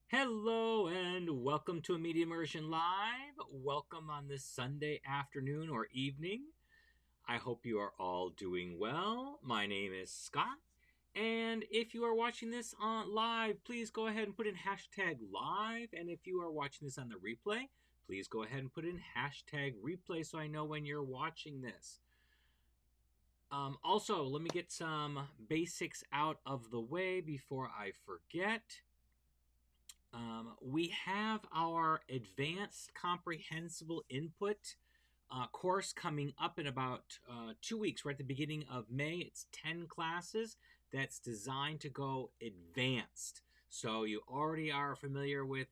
Hello and welcome to a Media Immersion Live. Welcome on this Sunday afternoon or evening. I hope you are all doing well. My name is Scott, and if you are watching this on live, please go ahead and put in hashtag live. And if you are watching this on the replay, please go ahead and put in hashtag replay so I know when you're watching this. Also, let me get some basics out of the way before I forget. We have our Advanced Comprehensible Input course coming up in about 2 weeks. We're at the beginning of May. It's 10 classes that's designed to go advanced. So you already are familiar with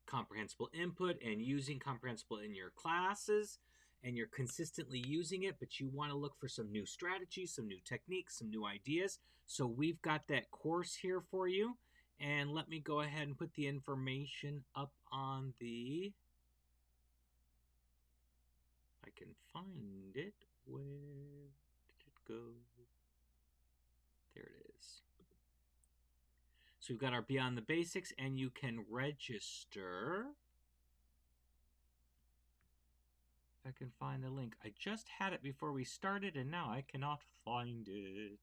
comprehensible input and using comprehensible in your classes, and you're consistently using it, but you want to look for some new strategies, some new techniques, some new ideas. So we've got that course here for you. And let me go ahead and put the information up on the... I can find it. Where did it go? There it is. So we've got our Beyond the Basics, and you can register. If I can find the link. I just had it before we started, and now I cannot find it.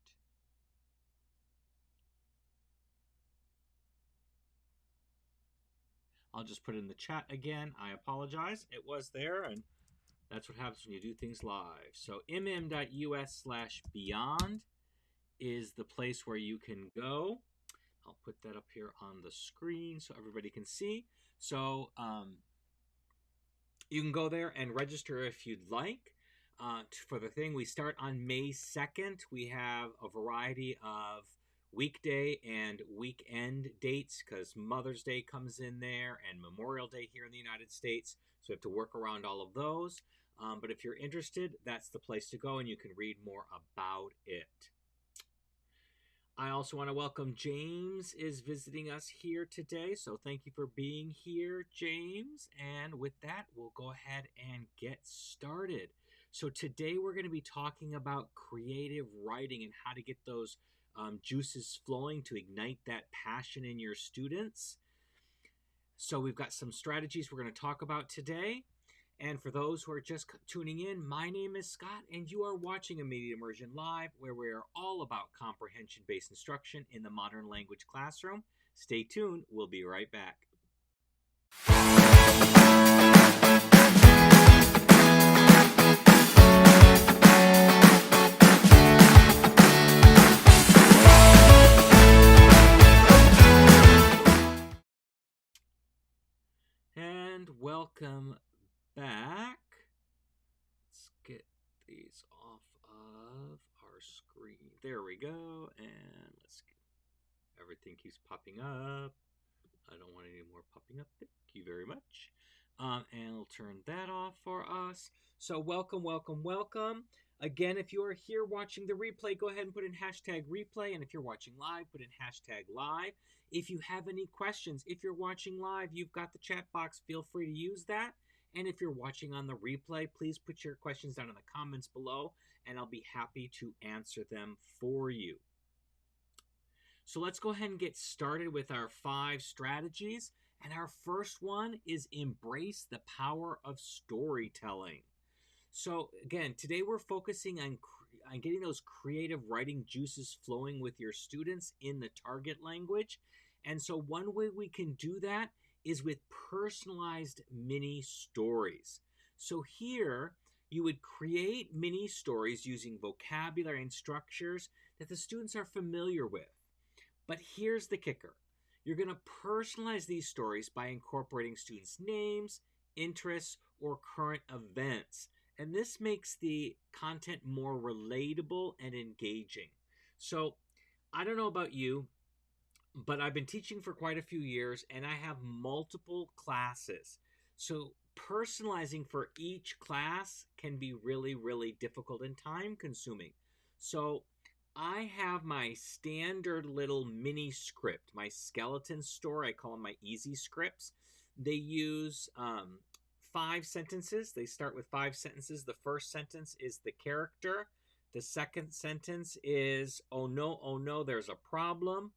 I'll just put it in the chat again. I apologize. It was there, and that's what happens when you do things live. So mm.us/beyond is the place where you can go. I'll put that up here on the screen so everybody can see. So you can go there and register if you'd like. For the thing, we start on May 2nd. We have a variety of weekday and weekend dates because Mother's Day comes in there and Memorial Day here in the United States. So we have to work around all of those. But if you're interested, that's the place to go, and you can read more about it. I also want to welcome James is visiting us here today. So thank you for being here, James. And with that, we'll go ahead and get started. So today we're going to be talking about creative writing and how to get those juices flowing to ignite that passion in your students. So we've got some strategies we're going to talk about today. And for those who are just tuning in, my name is Scott, and you are watching a Media Immersion Live, where we are all about comprehension-based instruction in the modern language classroom. Stay tuned. We'll be right back. And welcome back. Let's get these off of our screen. There we go. And let's get, everything keeps popping up. I don't want any more popping up. Thank you very much. And I'll turn that off for us. So welcome, welcome, welcome. Again, if you are here watching the replay, go ahead and put in hashtag replay. And if you're watching live, put in hashtag live. If you have any questions, if you're watching live, you've got the chat box. Feel free to use that. And if you're watching on the replay, please put your questions down in the comments below, and I'll be happy to answer them for you. So let's go ahead and get started with our 5 strategies. And our first one is embrace the power of storytelling. So again, today we're focusing on getting those creative writing juices flowing with your students in the target language. And so one way we can do that is with personalized mini stories. So here you would create mini stories using vocabulary and structures that the students are familiar with. But here's the kicker. You're going to personalize these stories by incorporating students' names, interests, or current events. And this makes the content more relatable and engaging. So I don't know about you, but I've been teaching for quite a few years, and I have multiple classes. So personalizing for each class can be really, really difficult and time consuming. So I have my standard little mini script, my skeleton store. I call them my easy scripts. They use 5 sentences. They start with 5 sentences. The first sentence is the character. The second sentence is, oh no, there's a problem.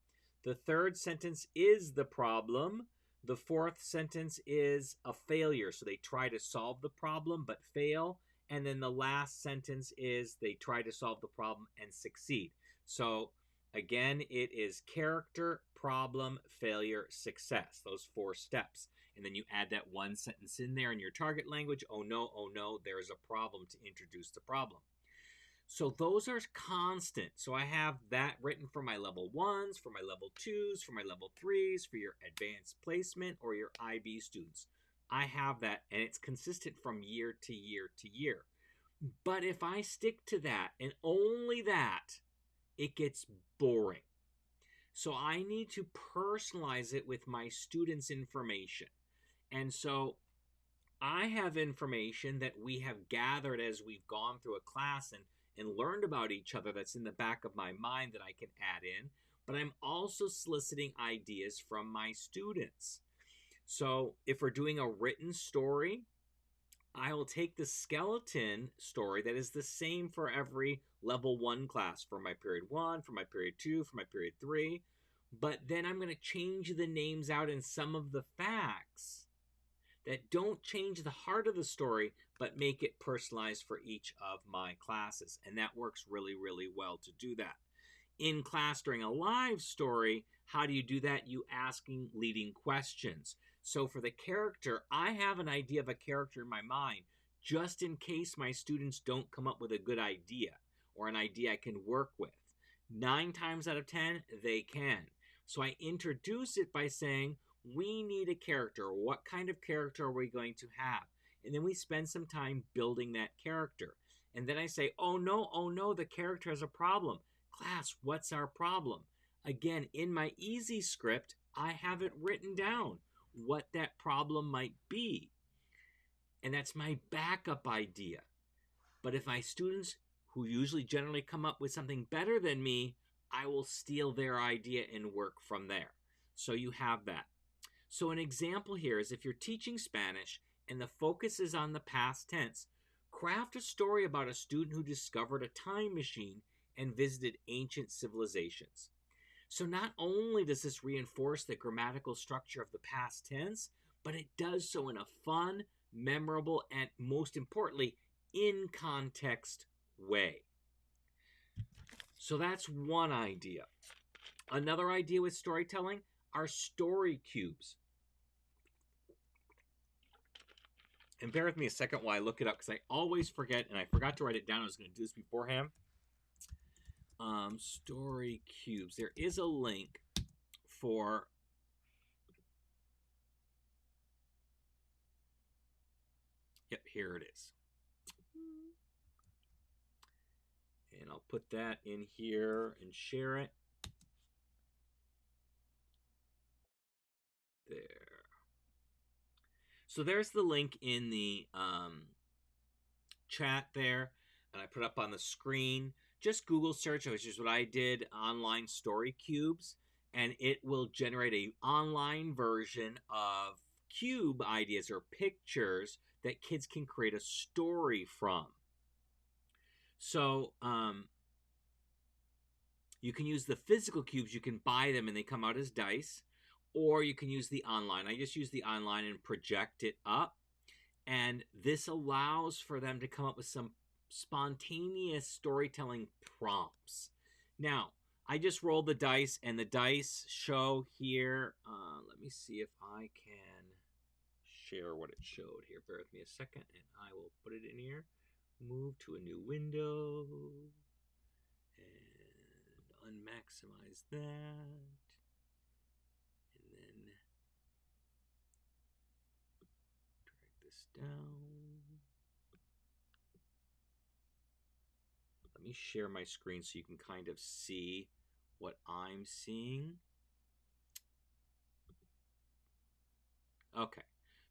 The third sentence is the problem. The fourth sentence is a failure. So they try to solve the problem but fail. And then the last sentence is they try to solve the problem and succeed. So again, it is character, problem, failure, success. Those 4 steps. And then you add that one sentence in there in your target language. Oh no, there is a problem, to introduce the problem. So those are constant. So I have that written for my level 1s, for my level 2s, for my level 3s, for your advanced placement or your IB students. I have that, and it's consistent from year to year to year. But if I stick to that and only that, it gets boring. So I need to personalize it with my students' information. And so I have information that we have gathered as we've gone through a class and learned about each other that's in the back of my mind that I can add in, but I'm also soliciting ideas from my students. So if we're doing a written story, I will take the skeleton story that is the same for every level 1 class, for my period 1, for my period 2, for my period 3, but then I'm going to change the names out in some of the facts that don't change the heart of the story, but make it personalized for each of my classes. And that works really, really well to do that. In class during a live story, how do you do that? You asking leading questions. So for the character, I have an idea of a character in my mind, just in case my students don't come up with a good idea or an idea I can work with. 9 times out of 10, they can. So I introduce it by saying, we need a character. What kind of character are we going to have? And then we spend some time building that character. And then I say, oh no, the character has a problem. Class, what's our problem? Again, in my easy script, I have it written down what that problem might be. And that's my backup idea. But if my students, who usually generally come up with something better than me, I will steal their idea and work from there. So you have that. So an example here is if you're teaching Spanish and the focus is on the past tense, craft a story about a student who discovered a time machine and visited ancient civilizations. So not only does this reinforce the grammatical structure of the past tense, but it does so in a fun, memorable, and most importantly, in context way. So that's one idea. Another idea with storytelling are story cubes. And bear with me a second while I look it up, because I always forget, and I forgot to write it down. I was going to do this beforehand. Story cubes. There is a link for... Yep, here it is. And I'll put that in here and share it. There. So there's the link in the chat there, and I put up on the screen. Just Google search, which is what I did, online story cubes, and it will generate an online version of cube ideas or pictures that kids can create a story from. So you can use the physical cubes. You can buy them and they come out as dice, or you can use the online. I just use the online and project it up, and this allows for them to come up with some spontaneous storytelling prompts. Now, I just rolled the dice, and the dice show here. Let me see if I can share what it showed here. Bear with me a second, and I will put it in here. Move to a new window, and unmaximize that. And then drag this down. Let me share my screen so you can kind of see what I'm seeing. Okay,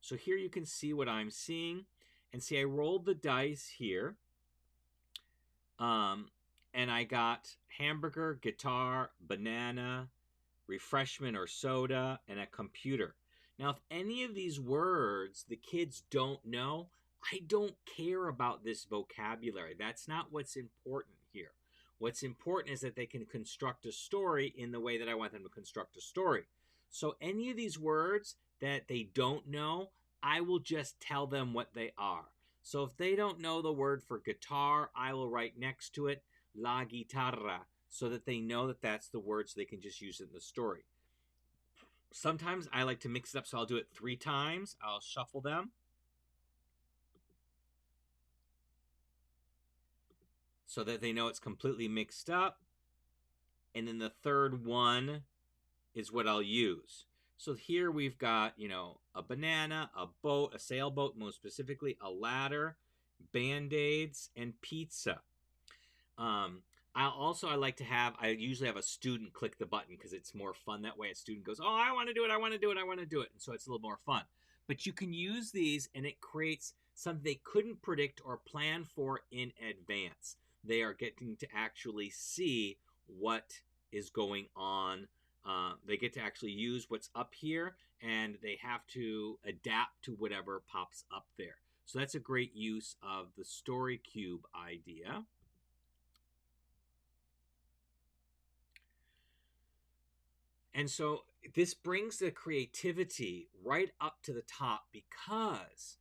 so here you can see what I'm seeing. And see, I rolled the dice here. And I got hamburger, guitar, banana, refreshment or soda, and a computer. Now, if any of these words the kids don't know, I don't care about this vocabulary. That's not what's important here. What's important is that they can construct a story in the way that I want them to construct a story. So any of these words that they don't know, I will just tell them what they are. So if they don't know the word for guitar, I will write next to it la guitarra so that they know that that's the word so they can just use it in the story. Sometimes I like to mix it up, so I'll do it 3 times. I'll shuffle them so that they know it's completely mixed up. And then the third one is what I'll use. So here we've got, a banana, a boat, a sailboat, most specifically, a ladder, Band-Aids, and pizza. I like to have, I usually have a student click the button because it's more fun that way. A student goes, oh, I want to do it, I want to do it, I want to do it. And so it's a little more fun. But you can use these and it creates something they couldn't predict or plan for in advance. They are getting to actually see what is going on. They get to actually use what's up here and they have to adapt to whatever pops up there. So that's a great use of the story cube idea. And so this brings the creativity right up to the top because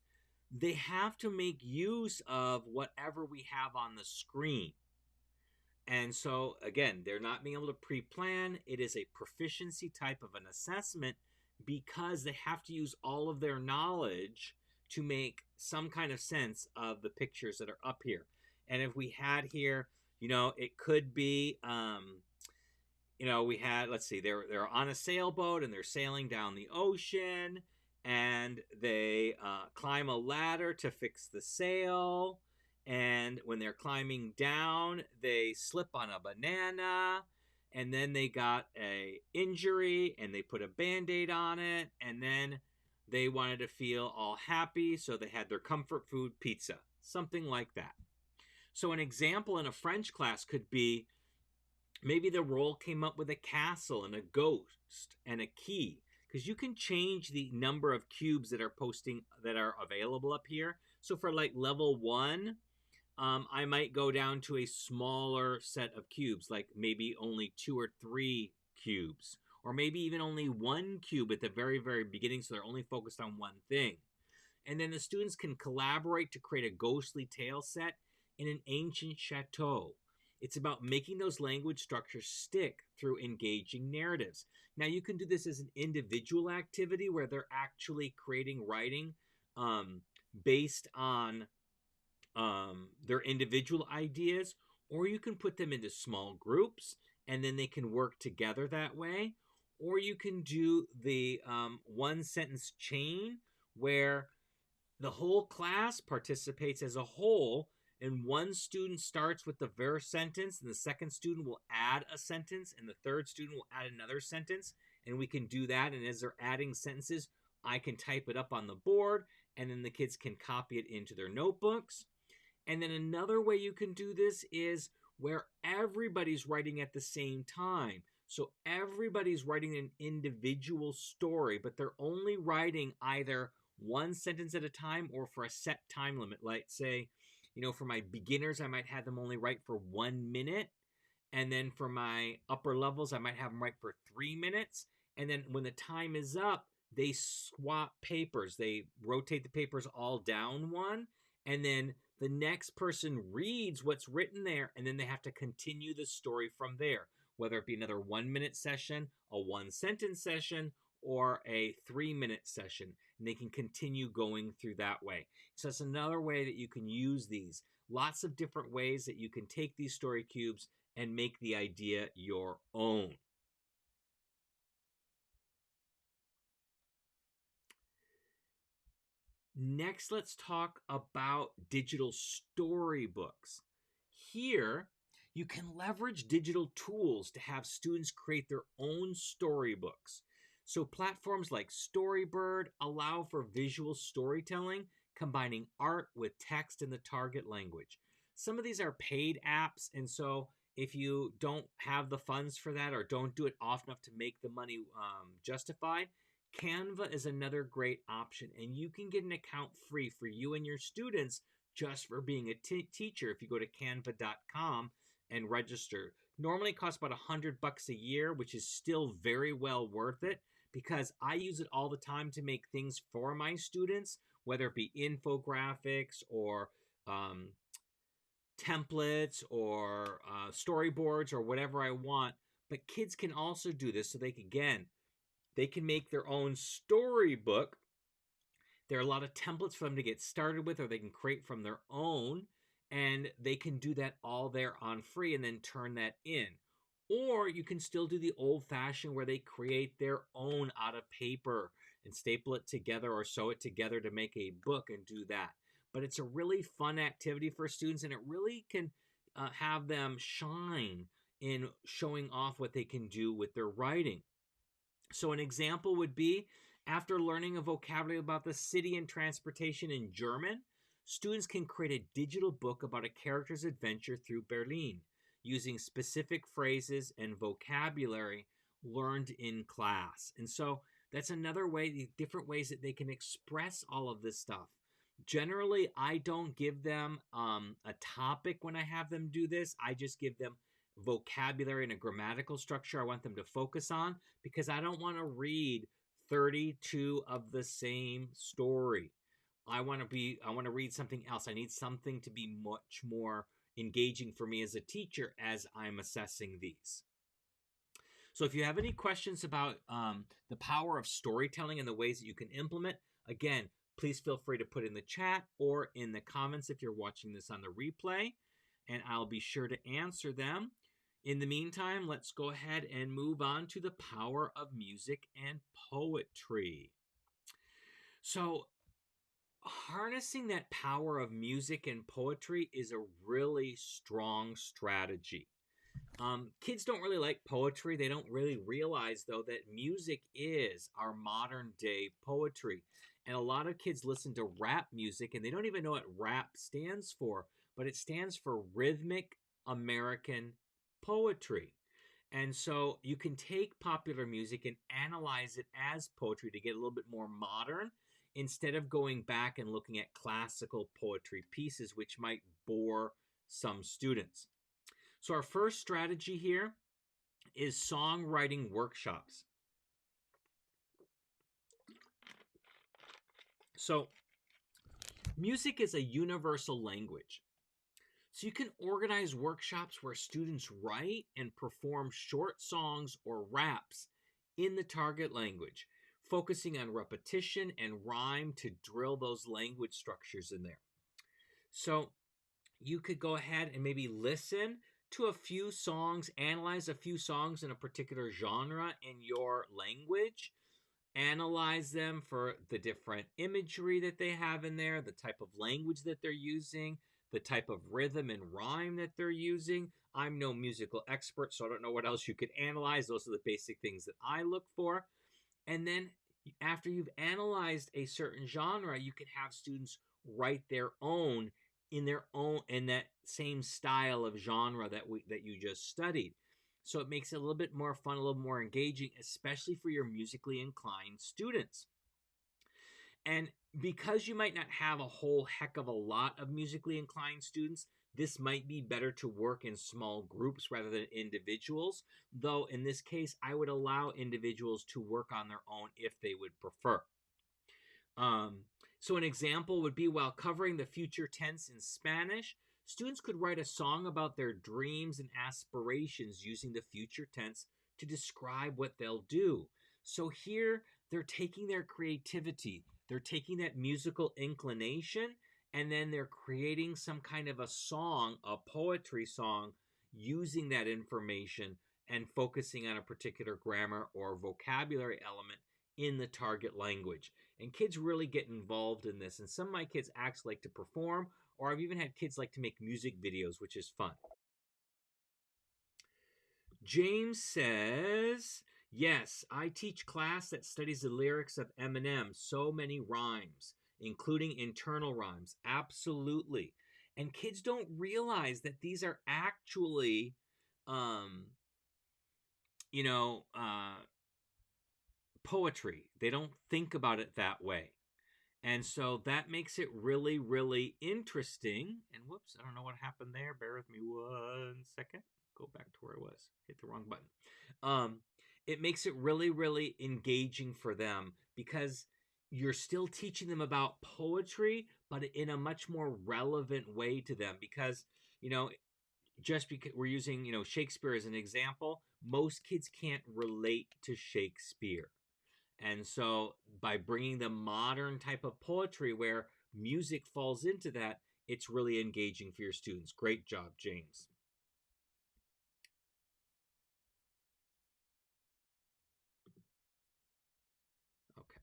they have to make use of whatever we have on the screen. And so, again, they're not being able to pre-plan. It is a proficiency type of an assessment because they have to use all of their knowledge to make some kind of sense of the pictures that are up here. And if we had here, it could be, we had, let's see, they're on a sailboat and they're sailing down the ocean and they climb a ladder to fix the sail. And when they're climbing down, they slip on a banana and then they got a injury and they put a Band-Aid on it. And then they wanted to feel all happy. So they had their comfort food, pizza, something like that. So an example in a French class could be, maybe the role came up with a castle and a ghost and a key, because you can change the number of cubes that are available up here. So for like level 1, I might go down to a smaller set of cubes, like maybe only 2 or 3 cubes, or maybe even only 1 cube at the very, very beginning, so they're only focused on one thing. And then the students can collaborate to create a ghostly tale set in an ancient chateau. It's about making those language structures stick through engaging narratives. Now, you can do this as an individual activity where they're actually creating writing based on their individual ideas, or you can put them into small groups and then they can work together that way. Or you can do the one sentence chain where the whole class participates as a whole, and one student starts with the first sentence, and the second student will add a sentence, and the third student will add another sentence, and we can do that. And as they're adding sentences, I can type it up on the board, and then the kids can copy it into their notebooks. And then another way you can do this is where everybody's writing at the same time. So everybody's writing an individual story, but they're only writing either one sentence at a time or for a set time limit. Like, say, for my beginners, I might have them only write for 1 minute. And then for my upper levels, I might have them write for 3 minutes. And then when the time is up, they swap papers. They rotate the papers all down one. And then the next person reads what's written there. And then they have to continue the story from there, whether it be another 1 minute session, a 1 sentence session, or a 3 minute session. And they can continue going through that way. So that's another way that you can use these. Lots of different ways that you can take these story cubes and make the idea your own. Next, let's talk about digital storybooks. Here, you can leverage digital tools to have students create their own storybooks. So platforms like Storyboard allow for visual storytelling, combining art with text in the target language. Some of these are paid apps, and so if you don't have the funds for that or don't do it often enough to make the money justified, Canva is another great option, and you can get an account free for you and your students just for being a teacher if you go to canva.com and register. Normally it costs about $100 a year, which is still very well worth it because I use it all the time to make things for my students, whether it be infographics or um, templates or storyboards or whatever I want. But kids can also do this, so they can make their own storybook. There are a lot of templates for them to get started with, or they can create from their own, and they can do that all there on free and then turn that in. Or you can still do the old fashioned where they create their own out of paper and staple it together or sew it together to make a book and do that. But it's a really fun activity for students, and it really can have them shine in showing off what they can do with their writing. So, an example would be after learning a vocabulary about the city and transportation in German, students can create a digital book about a character's adventure through Berlin using specific phrases and vocabulary learned in class. And so, that's another way, the different ways that they can express all of this stuff. Generally, I don't give them a topic when I have them do this. I just give them vocabulary and a grammatical structure I want them to focus on, because I don't want to read 32 of the same story. I want to read something else. I need something to be much more engaging for me as a teacher as I'm assessing these. So if you have any questions about the power of storytelling and the ways that you can implement, again, please feel free to put in the chat or in the comments if you're watching this on the replay, and I'll be sure to answer them. In the meantime, let's go ahead and move on to the power of music and poetry. So, harnessing that power of music and poetry is a really strong strategy. Kids don't really like poetry. They don't really realize, though, that music is our modern day poetry. And a lot of kids listen to rap music and they don't even know what rap stands for, but it stands for rhythmic American poetry. And so you can take popular music and analyze it as poetry to get a little bit more modern instead of going back and looking at classical poetry pieces, which might bore some students. So our first strategy here is songwriting workshops. So music is a universal language. So you can organize workshops where students write and perform short songs or raps in the target language, focusing on repetition and rhyme to drill those language structures in there. So you could go ahead and maybe listen to a few songs, analyze a few songs in a particular genre in your language, analyze them for the different imagery that they have in there, the type of language that they're using, the type of rhythm and rhyme that they're using. I'm no musical expert, so I don't know what else you could analyze. Those are the basic things that I look for. And then after you've analyzed a certain genre, you can have students write their own in that same style of genre that you just studied. So it makes it a little bit more fun, a little more engaging, especially for your musically inclined students. And because you might not have a whole heck of a lot of musically inclined students, this might be better to work in small groups rather than individuals. Though in this case, I would allow individuals to work on their own if they would prefer. So an example would be while covering the future tense in Spanish, students could write a song about their dreams and aspirations using the future tense to describe what they'll do. So here they're taking their creativity, they're taking that musical inclination, and then they're creating some kind of a song, a poetry song, using that information and focusing on a particular grammar or vocabulary element in the target language. And kids really get involved in this. And some of my kids actually like to perform, or I've even had kids like to make music videos, which is fun. James says, yes, I teach class that studies the lyrics of Eminem, so many rhymes, including internal rhymes. Absolutely. And kids don't realize that these are actually, poetry. They don't think about it that way. And so that makes it really, really interesting. And whoops, I don't know what happened there. Bear with me 1 second. Go back to where I was. Hit the wrong button. it makes it really, really engaging for them because you're still teaching them about poetry, but in a much more relevant way to them. Because, you know, just because we're using, Shakespeare as an example, most kids can't relate to Shakespeare. And so by bringing the modern type of poetry where music falls into that, it's really engaging for your students. Great job, James. Okay.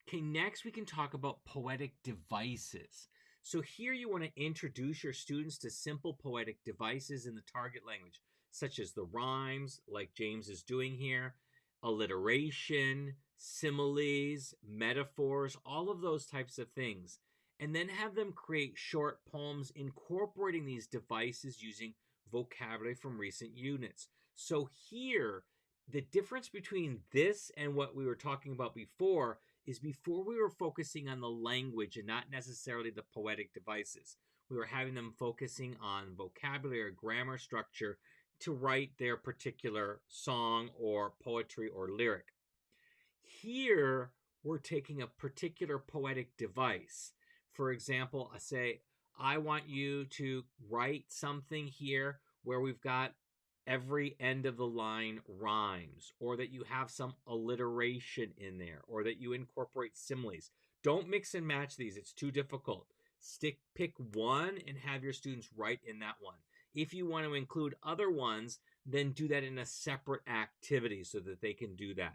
Okay, next we can talk about poetic devices. So here you want to introduce your students to simple poetic devices in the target language, such as the rhymes, like James is doing here, alliteration, similes, metaphors, all of those types of things. And then have them create short poems incorporating these devices using vocabulary from recent units. So here, the difference between this and what we were talking about before is before we were focusing on the language and not necessarily the poetic devices. We were having them focusing on vocabulary or grammar structure to write their particular song or poetry or lyric. Here, we're taking a particular poetic device. For example, I say, I want you to write something here where we've got every end of the line rhymes, or that you have some alliteration in there, or that you incorporate similes. Don't mix and match these, it's too difficult. Pick one and have your students write in that one. If you want to include other ones, then do that in a separate activity so that they can do that.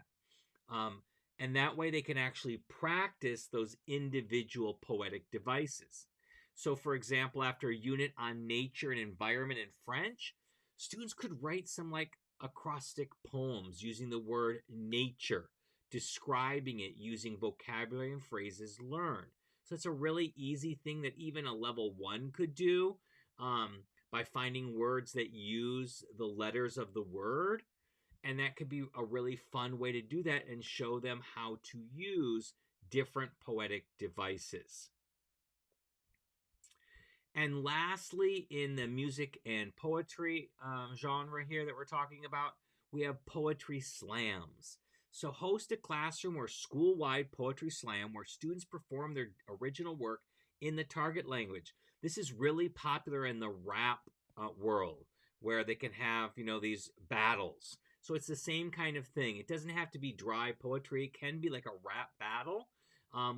Um, and that way they can actually practice those individual poetic devices. So, for example, after a unit on nature and environment in French, students could write some like acrostic poems using the word nature, describing it using vocabulary and phrases learned. So it's a really easy thing that even a level one could do by finding words that use the letters of the word. And that could be a really fun way to do that and show them how to use different poetic devices. And lastly, in the music and poetry genre here that we're talking about, we have poetry slams. So host a classroom or school-wide poetry slam where students perform their original work in the target language. This is really popular in the rap world, where they can have, these battles. So it's the same kind of thing. It doesn't have to be dry poetry. It can be like a rap battle,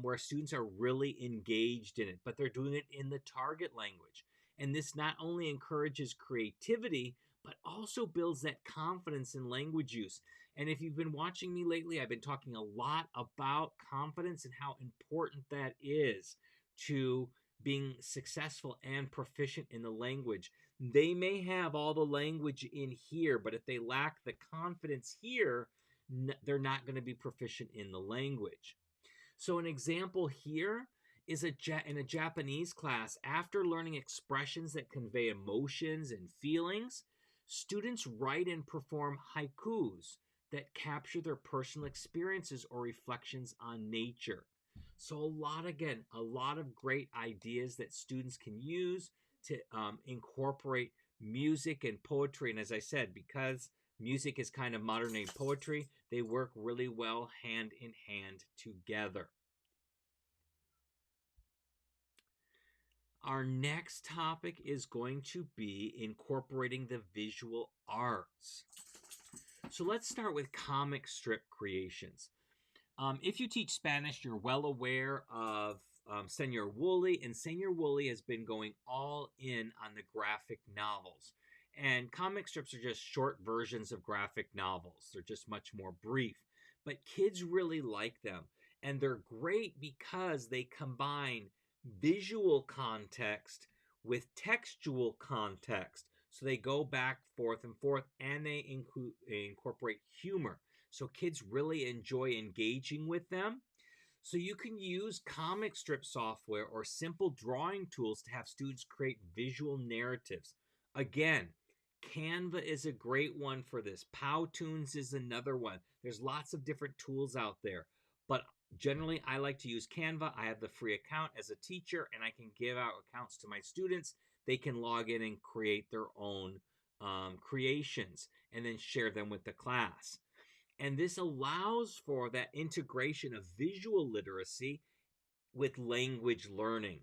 where students are really engaged in it, but they're doing it in the target language. And this not only encourages creativity, but also builds that confidence in language use. And if you've been watching me lately, I've been talking a lot about confidence and how important that is to being successful and proficient in the language. They may have all the language in here, but if they lack the confidence here, they're not going to be proficient in the language. So an example here is in a Japanese class, after learning expressions that convey emotions and feelings, students write and perform haikus that capture their personal experiences or reflections on nature. So a lot of great ideas that students can use to incorporate music and poetry. And as I said, because music is kind of modern day poetry, they work really well hand in hand together. Our next topic is going to be incorporating the visual arts. So let's start with comic strip creations. If you teach Spanish, you're well aware of Senor Woolley, and Senor Woolley has been going all in on the graphic novels. And comic strips are just short versions of graphic novels. They're just much more brief. But kids really like them. And they're great because they combine visual context with textual context. So they go back, forth, and forth, and they incorporate humor. So kids really enjoy engaging with them. So you can use comic strip software or simple drawing tools to have students create visual narratives. Again, Canva is a great one for this. Powtoons is another one. There's lots of different tools out there. But generally, I like to use Canva. I have the free account as a teacher, and I can give out accounts to my students. They can log in and create their own creations and then share them with the class. And this allows for that integration of visual literacy with language learning.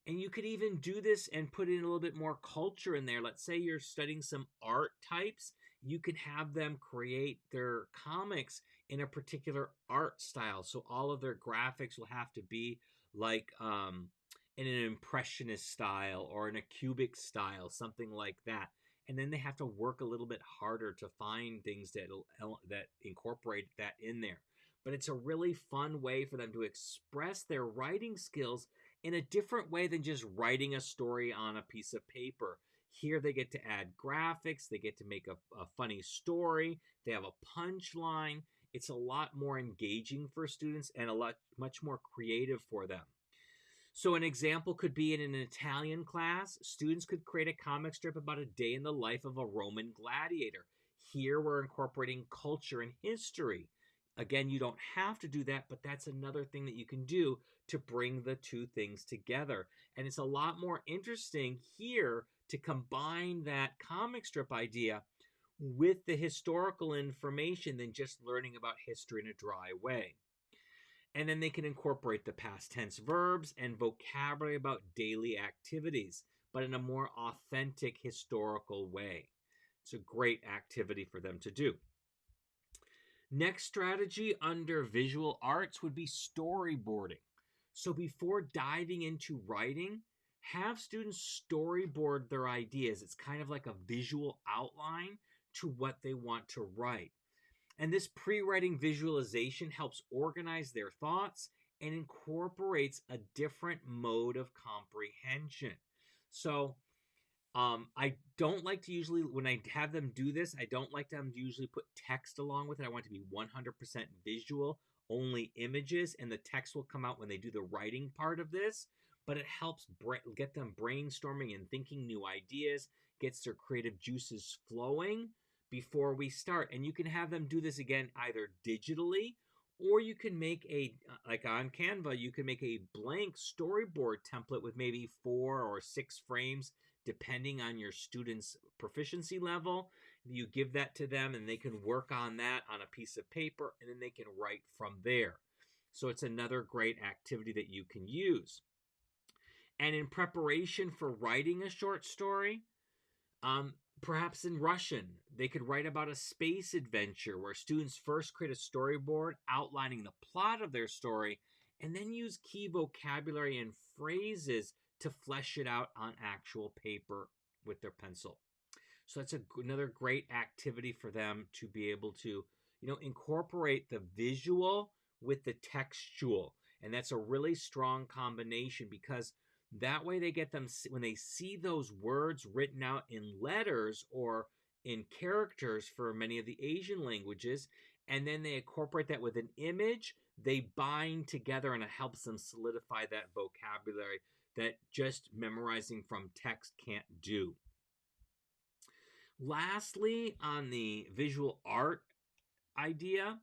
And you could even do this and put in a little bit more culture in there. Let's say you're studying some art types. You can have them create their comics in a particular art style. So all of their graphics will have to be like in an impressionist style or in a cubic style, something like that. And then they have to work a little bit harder to find things that incorporate that in there. But it's a really fun way for them to express their writing skills in a different way than just writing a story on a piece of paper. Here they get to add graphics, they get to make a funny story, they have a punchline. It's a lot more engaging for students and much more creative for them. So, an example could be in an Italian class, students could create a comic strip about a day in the life of a Roman gladiator. Here we're incorporating culture and history. Again, you don't have to do that, but that's another thing that you can do to bring the two things together. And it's a lot more interesting here to combine that comic strip idea with the historical information than just learning about history in a dry way. And then they can incorporate the past tense verbs and vocabulary about daily activities, but in a more authentic historical way. It's a great activity for them to do. Next strategy under visual arts would be storyboarding. So before diving into writing, have students storyboard their ideas. It's kind of like a visual outline to what they want to write. And this pre-writing visualization helps organize their thoughts and incorporates a different mode of comprehension. So I don't like to usually, when I have them do this, I don't like them to usually put text along with it. I want it to be 100% visual, only images, and the text will come out when they do the writing part of this. But it helps get them brainstorming and thinking new ideas, gets their creative juices flowing before we start. And you can have them do this again either digitally, or you can make like on Canva, you can make a blank storyboard template with maybe 4 or 6 frames depending on your student's proficiency level. You give that to them and they can work on that on a piece of paper, and then they can write from there. So it's another great activity that you can use. And in preparation for writing a short story, perhaps in Russian, they could write about a space adventure where students first create a storyboard outlining the plot of their story and then use key vocabulary and phrases to flesh it out on actual paper with their pencil. So that's another great activity for them to be able to, incorporate the visual with the textual. And that's a really strong combination because that way they get them, when they see those words written out in letters or in characters for many of the Asian languages, and then they incorporate that with an image, they bind together and it helps them solidify that vocabulary that just memorizing from text can't do. Lastly, on the visual art idea,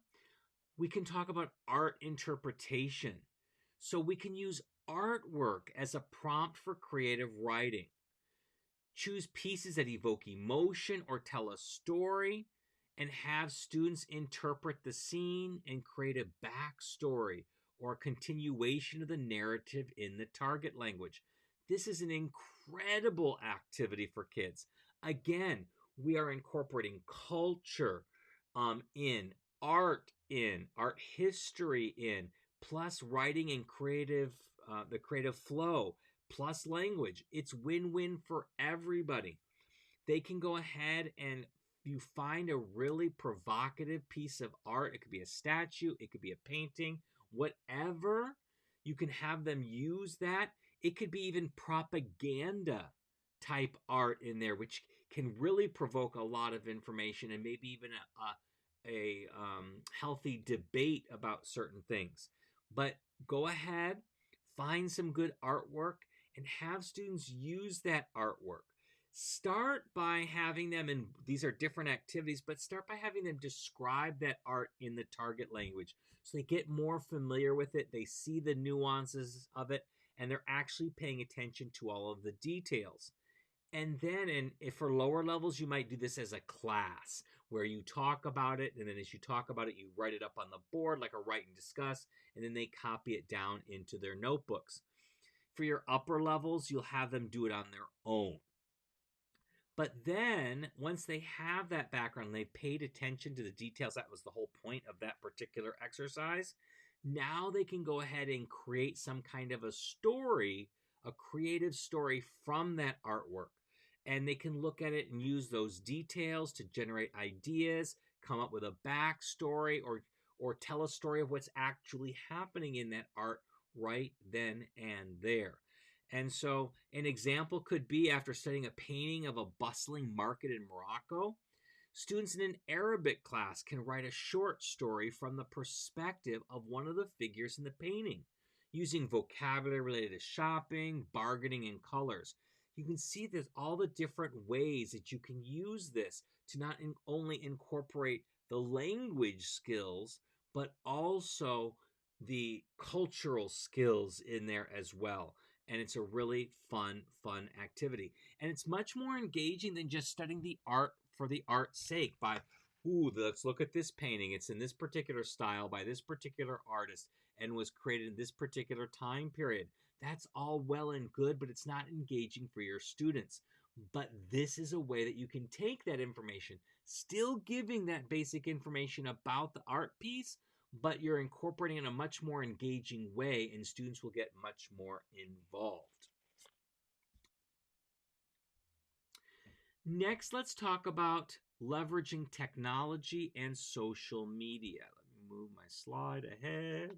we can talk about art interpretation. So we can use artwork as a prompt for creative writing. Choose pieces that evoke emotion or tell a story, and have students interpret the scene and create a backstory or a continuation of the narrative in the target language. This is an incredible activity for kids. Again, we are incorporating culture in art history in, plus writing and the creative flow, plus language. It's win-win for everybody. They can go ahead and you find a really provocative piece of art. It could be a statue, it could be a painting, whatever. You can have them use that. It could be even propaganda type art in there, which can really provoke a lot of information and maybe even a healthy debate about certain things. But go ahead, find some good artwork, and have students use that artwork. Start by having them, and these are different activities, but start by having them describe that art in the target language so they get more familiar with it, they see the nuances of it, and they're actually paying attention to all of the details. And then, if for lower levels, you might do this as a class where you talk about it, and then as you talk about it, you write it up on the board like a write and discuss, and then they copy it down into their notebooks. For your upper levels, you'll have them do it on their own. But then, once they have that background, they paid attention to the details. That was the whole point of that particular exercise. Now they can go ahead and create some kind of a story, a creative story from that artwork. And they can look at it and use those details to generate ideas, come up with a backstory, or tell a story of what's actually happening in that art right then and there. And so an example could be after studying a painting of a bustling market in Morocco, students in an Arabic class can write a short story from the perspective of one of the figures in the painting, using vocabulary related to shopping, bargaining, and colors. You can see there's all the different ways that you can use this to not only incorporate the language skills, but also the cultural skills in there as well. And it's a really fun activity. And it's much more engaging than just studying the art for the art's sake by, ooh, let's look at this painting. It's in this particular style by this particular artist and was created in this particular time period. That's all well and good, but it's not engaging for your students. But this is a way that you can take that information, still giving that basic information about the art piece, but you're incorporating in a much more engaging way, and students will get much more involved. Next, let's talk about leveraging technology and social media. Let me move my slide ahead.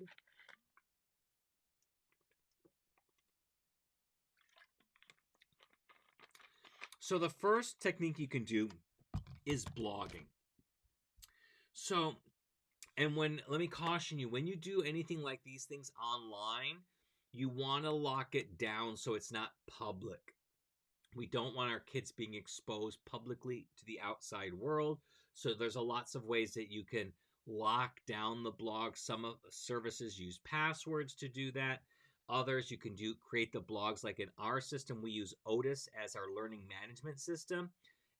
So the first technique you can do is blogging. So, let me caution you, when you do anything like these things online, you want to lock it down so it's not public. We don't want our kids being exposed publicly to the outside world. So there's lots of ways that you can lock down the blog. Some of the services use passwords to do that. Others, you can create the blogs. Like in our system, we use Otis as our learning management system.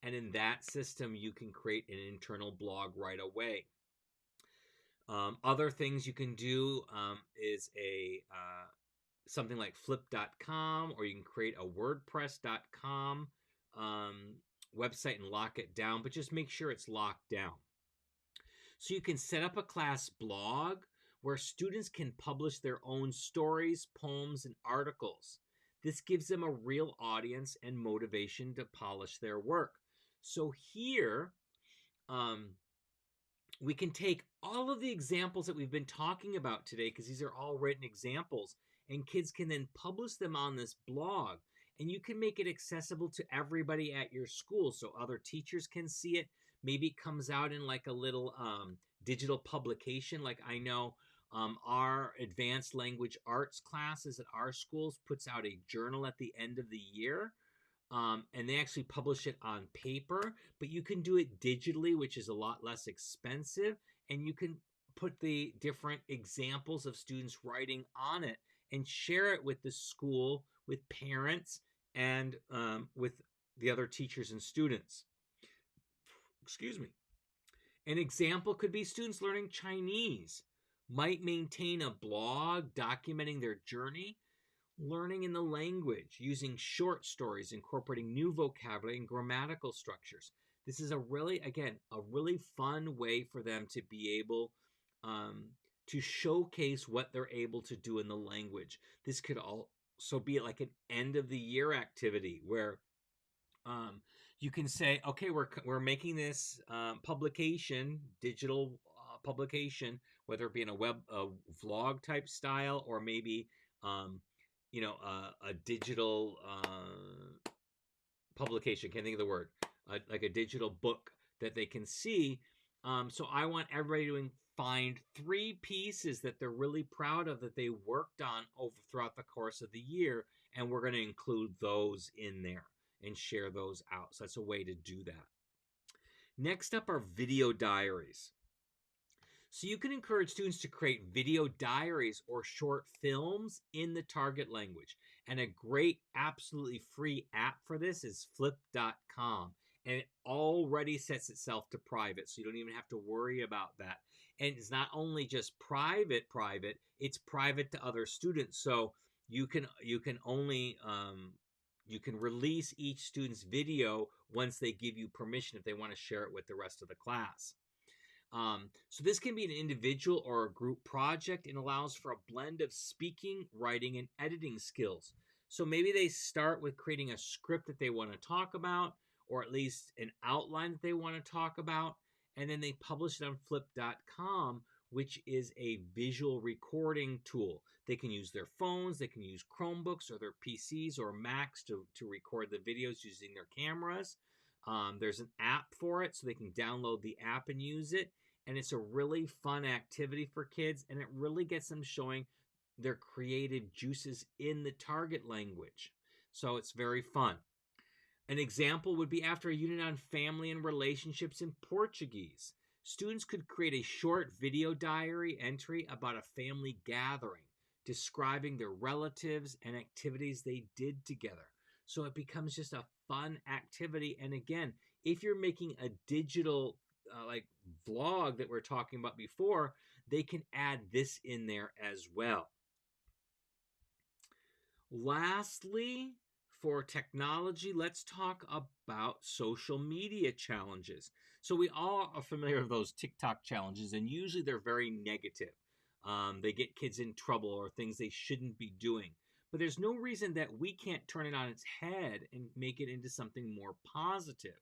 And in that system, you can create an internal blog right away. Other things you can do is something like flip.com, or you can create a wordpress.com website and lock it down, but just make sure it's locked down. So you can set up a class blog where students can publish their own stories, poems, and articles. This gives them a real audience and motivation to polish their work. So here, we can take all of the examples that we've been talking about today, because these are all written examples, and kids can then publish them on this blog. And you can make it accessible to everybody at your school so other teachers can see it. Maybe it comes out in like a little digital publication. Like I know our advanced language arts classes at our schools puts out a journal at the end of the year. And they actually publish it on paper, but you can do it digitally, which is a lot less expensive. And you can put the different examples of students writing on it and share it with the school, with parents, and with the other teachers and students. Excuse me. An example could be students learning Chinese might maintain a blog documenting their journey, learning in the language, using short stories, incorporating new vocabulary and grammatical structures. This is a really fun way for them to be able to showcase what they're able to do in the language. This could also be like an end of the year activity where you can say, okay, we're making this publication, digital publication, whether it be in a vlog type style, or maybe a digital publication. Can't think of the word. Like a digital book that they can see. So I want everybody to find 3 pieces that they're really proud of that they worked on throughout the course of the year, and we're going to include those in there and share those out. So that's a way to do that. Next up are video diaries. So you can encourage students to create video diaries or short films in the target language. And a great, absolutely free app for this is flip.com. And it already sets itself to private, so you don't even have to worry about that. And it's not only just private, it's private to other students. So you can only you can release each student's video once they give you permission if they want to share it with the rest of the class. So this can be an individual or a group project and allows for a blend of speaking, writing, and editing skills. So maybe they start with creating a script that they want to talk about, or at least an outline that they want to talk about, and then they publish it on flip.com, which is a visual recording tool. They can use their phones, they can use Chromebooks or their PCs or Macs to record the videos using their cameras. There's an app for it, so they can download the app and use it. And it's a really fun activity for kids, and it really gets them showing their creative juices in the target language. So it's very fun. An example would be after a unit on family and relationships in Portuguese. Students could create a short video diary entry about a family gathering, describing their relatives and activities they did together. So it becomes just a fun activity. And again, if you're making a digital like vlog that we're talking about before, they can add this in there as well. Lastly, for technology, let's talk about social media challenges. So we all are familiar with those TikTok challenges, and usually they're very negative. They get kids in trouble or things they shouldn't be doing. But there's no reason that we can't turn it on its head and make it into something more positive.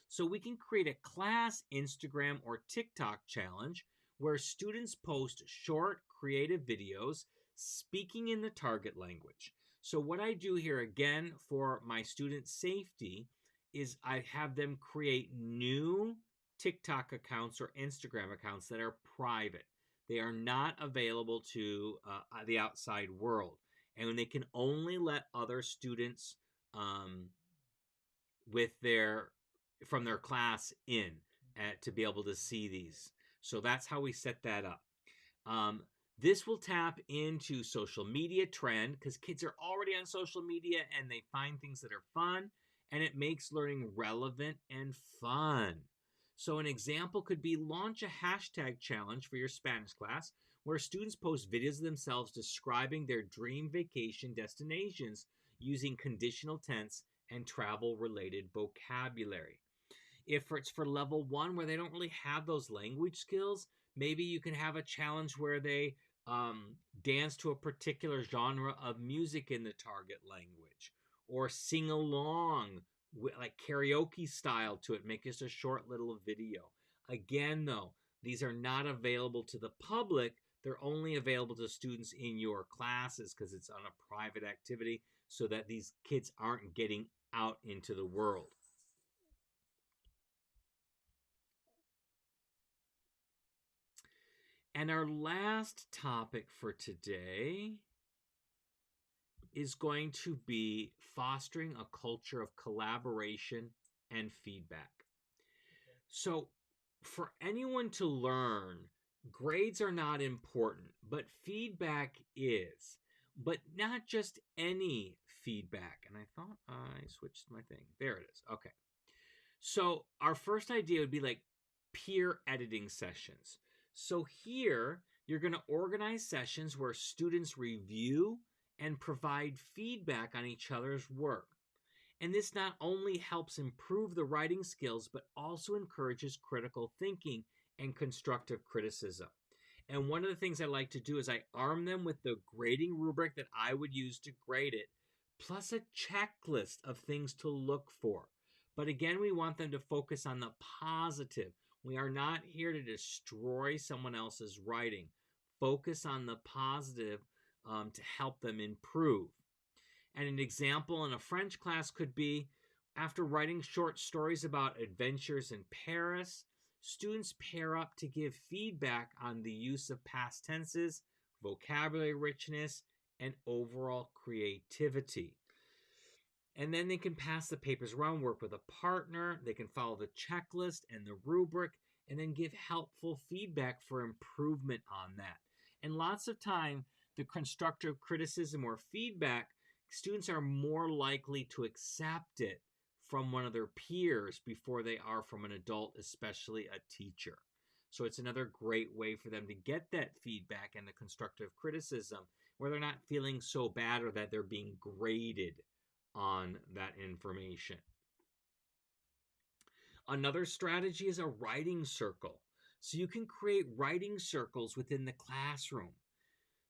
So we can create a class Instagram or TikTok challenge where students post short, creative videos speaking in the target language. So what I do here, again, for my student safety, is I have them create new TikTok accounts or Instagram accounts that are private. They are not available to the outside world. And they can only let other students from their class in to be able to see these. So that's how we set that up. This will tap into social media trend because kids are already on social media and they find things that are fun, and it makes learning relevant and fun. So an example could be launch a hashtag challenge for your Spanish class where students post videos of themselves describing their dream vacation destinations using conditional tense and travel-related vocabulary. If it's for level 1 where they don't really have those language skills, maybe you can have a challenge where they dance to a particular genre of music in the target language, or sing along like karaoke style to it. Make just a short little video. Again, though, these are not available to the public. They're only available to students in your classes because it's on a private activity so that these kids aren't getting out into the world. And our last topic for today is going to be fostering a culture of collaboration and feedback. So for anyone to learn, grades are not important, but feedback is. But not just any feedback. And I thought I switched my thing. There it is. Okay. So our first idea would be like peer editing sessions. So here, you're going to organize sessions where students review and provide feedback on each other's work. And this not only helps improve the writing skills, but also encourages critical thinking and constructive criticism. And one of the things I like to do is I arm them with the grading rubric that I would use to grade it, plus a checklist of things to look for. But again, we want them to focus on the positive. We are not here to destroy someone else's writing. Focus on the positive to help them improve. And an example in a French class could be, after writing short stories about adventures in Paris, students pair up to give feedback on the use of past tenses, vocabulary richness, and overall creativity. And then they can pass the papers around, work with a partner, they can follow the checklist and the rubric, and then give helpful feedback for improvement on that. And lots of time, the constructive criticism or feedback students are more likely to accept it from one of their peers before they are from an adult, especially a teacher. So it's another great way for them to get that feedback and the constructive criticism where they're not feeling so bad or that they're being graded on that information. Another strategy is a writing circle. So you can create writing circles within the classroom.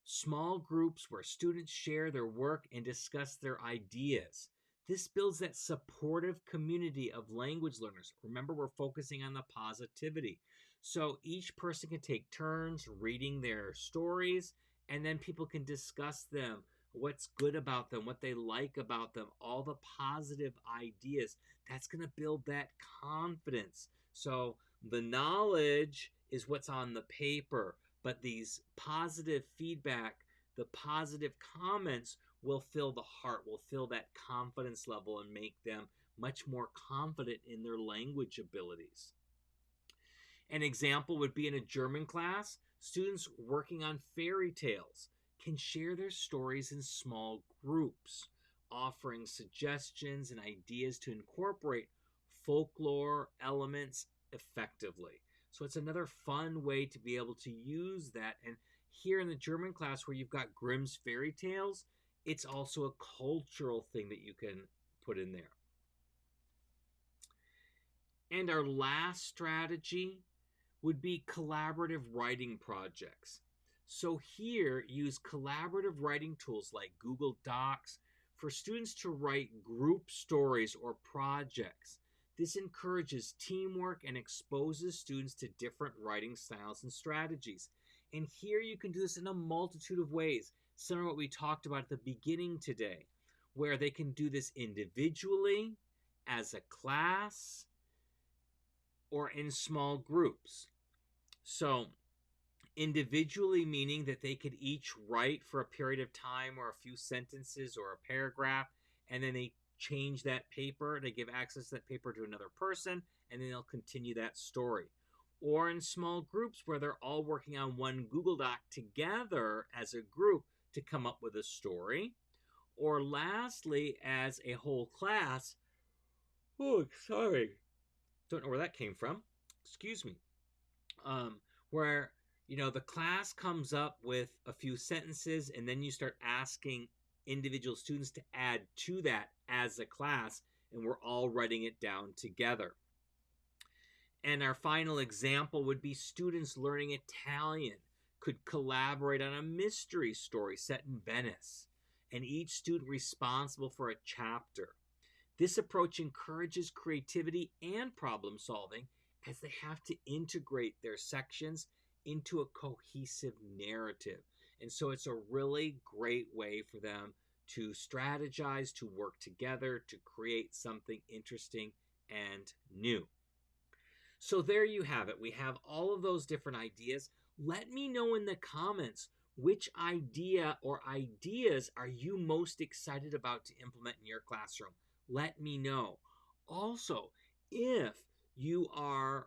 Small groups where students share their work and discuss their ideas. This builds that supportive community of language learners. Remember, we're focusing on the positivity. So each person can take turns reading their stories, and then people can discuss them, what's good about them, what they like about them, all the positive ideas. That's going to build that confidence. So the knowledge is what's on the paper, but these positive feedback, the positive comments will fill the heart, will fill that confidence level and make them much more confident in their language abilities. An example would be in a German class, students working on fairy tales can share their stories in small groups, offering suggestions and ideas to incorporate folklore elements effectively. So it's another fun way to be able to use that. And here in the German class, where you've got Grimm's fairy tales, it's also a cultural thing that you can put in there. And our last strategy would be collaborative writing projects. So here, use collaborative writing tools like Google Docs for students to write group stories or projects. This encourages teamwork and exposes students to different writing styles and strategies. And here you can do this in a multitude of ways, similar to what we talked about at the beginning today, where they can do this individually, as a class, or in small groups. So individually meaning that they could each write for a period of time or a few sentences or a paragraph, and then they change that paper, they give access to that paper to another person, and then they'll continue that story. Or in small groups where they're all working on one Google Doc together as a group to come up with a story. Or lastly, as a whole class. Oh, sorry. Don't know where that came from. Excuse me. Where the class comes up with a few sentences, and then you start asking individual students to add to that as a class, and we're all writing it down together. And our final example would be students learning Italian could collaborate on a mystery story set in Venice, and each student responsible for a chapter. This approach encourages creativity and problem solving, as they have to integrate their sections into a cohesive narrative. And so it's a really great way for them to strategize, to work together, to create something interesting and new. So there you have it. We have all of those different ideas. Let me know in the comments, which idea or ideas are you most excited about to implement in your classroom? Let me know. Also, if you are,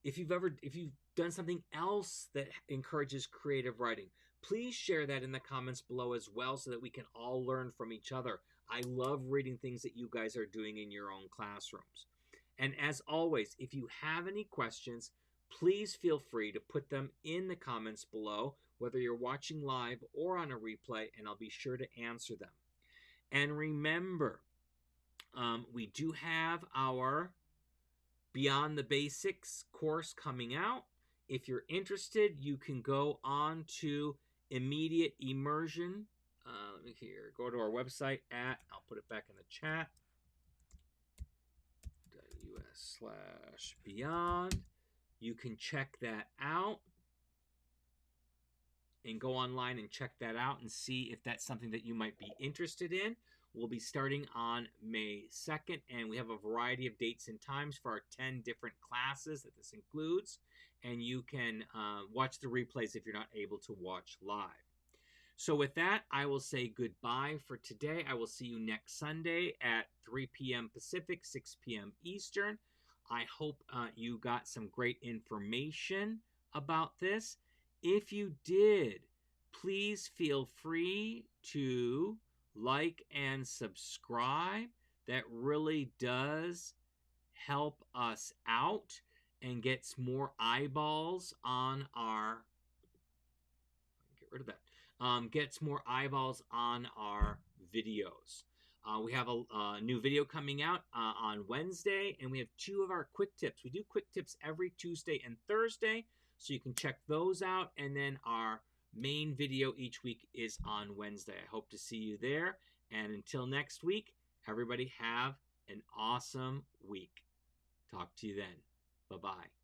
if you've done something else that encourages creative writing, please share that in the comments below as well, so that we can all learn from each other. I love reading things that you guys are doing in your own classrooms. And as always, if you have any questions, please feel free to put them in the comments below, whether you're watching live or on a replay, and I'll be sure to answer them. And remember, we do have our Beyond the Basics course coming out. If you're interested, you can go on to Immediate Immersion. Let me here. Go to our website I'll put it back in the chat, .us/beyond. You can check that out and go online and check that out and see if that's something that you might be interested in. We'll be starting on May 2nd, and we have a variety of dates and times for our 10 different classes that this includes, and you can watch the replays if you're not able to watch live. So with that, I will say goodbye for today. I will see you next Sunday at 3 p.m. Pacific, 6 p.m. Eastern. I hope you got some great information about this. If you did, please feel free to like and subscribe. That really does help us out and gets more eyeballs on our, get rid of that, gets more eyeballs on our videos. We have a new video coming out on Wednesday, and we have 2 of our quick tips. We do quick tips every Tuesday and Thursday, so you can check those out. And then our main video each week is on Wednesday. I hope to see you there. And until next week, everybody have an awesome week. Talk to you then. Bye-bye.